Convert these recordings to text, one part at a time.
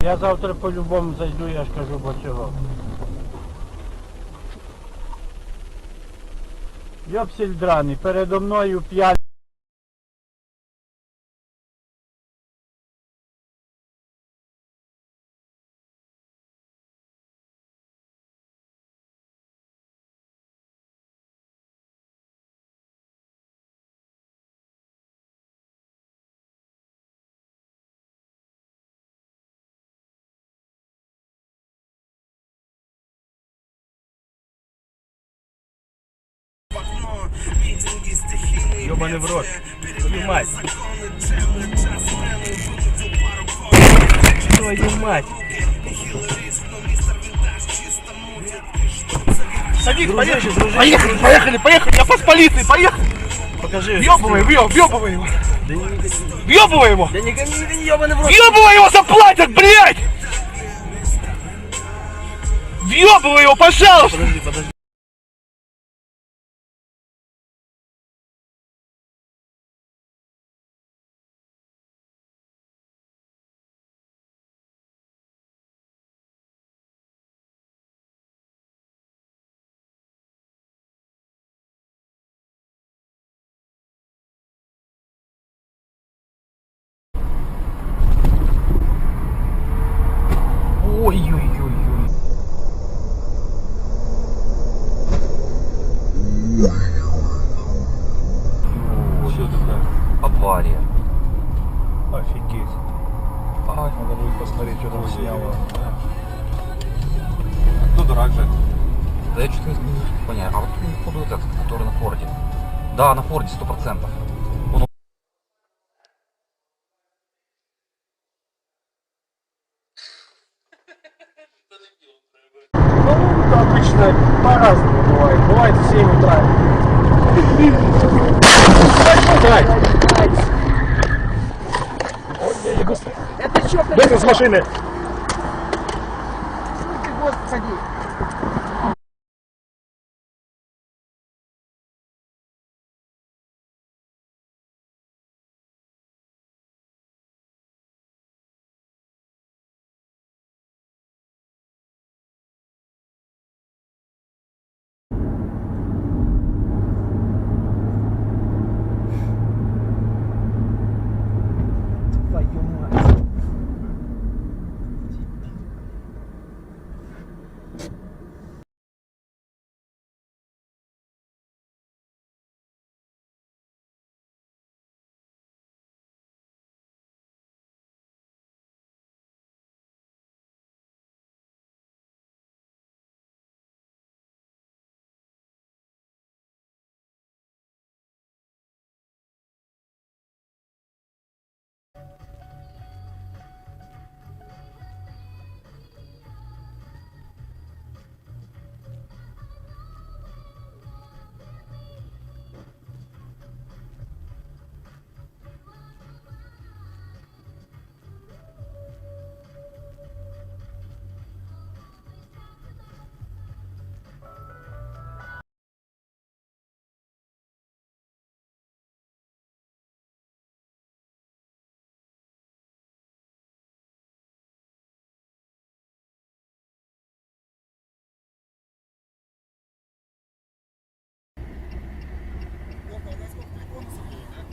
Я завтра по-любому зайду, я ж кажу, бо цього. Йопсель драний, передо мною 5. Ёбаный в рот. Твою мать. Твою мать. Садись, поехали, я с полицией, поехали. Покажи. Въебывай его. Въебывай его. Да не гони, ёбаный в рот. Въебывай его, заплатят, блядь. Въебывай его, пожалуйста. Подожди. Ой-ой-ой-ой. Что такое? Авария. Офигеть. Надо будет посмотреть, что там сняло. Кто дурак же? Да я что-то не понял. А вот походу этот, который на Форде. Да, на Форде 100%. Он... Ну, обычно по-разному бывает. Бывает в 7 утра. Это что, Быстро с машины. Господи. Твою мать.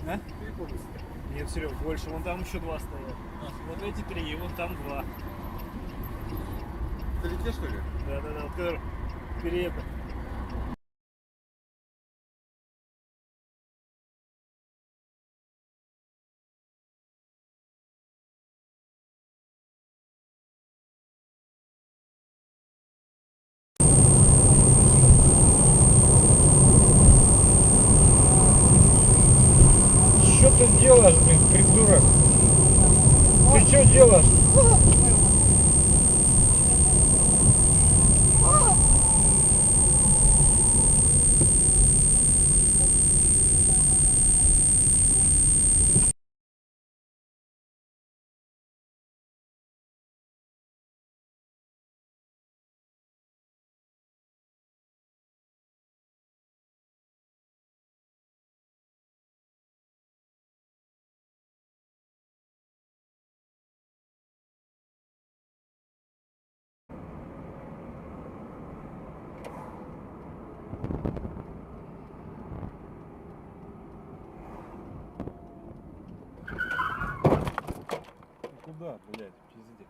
А? Нет, Серег, больше. Вон там еще 2 стоят. Вот эти 3, вон там 2. Это ли те, что ли? Да, вот которые переехали. Что ты делаешь, блин, придурок? Ты что делаешь? Куда, блядь, пиздец.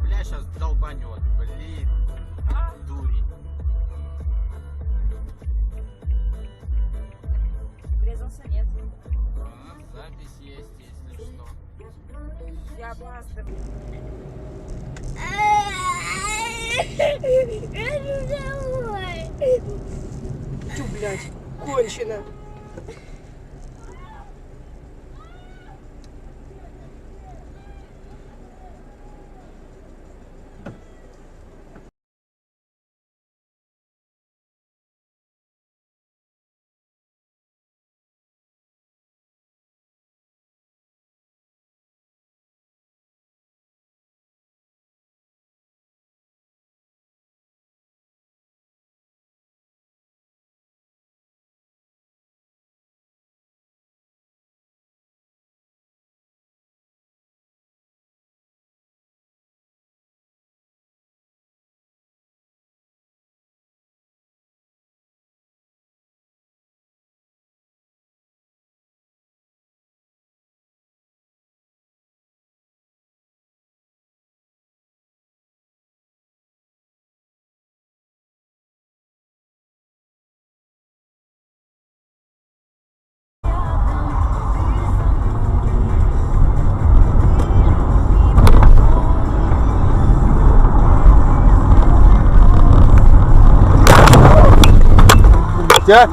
Бля, сейчас долбанет, блин. Дурень. Врезался, нет. Запись есть, если что. Я опаздываю. Тю, блядь, кончено. Я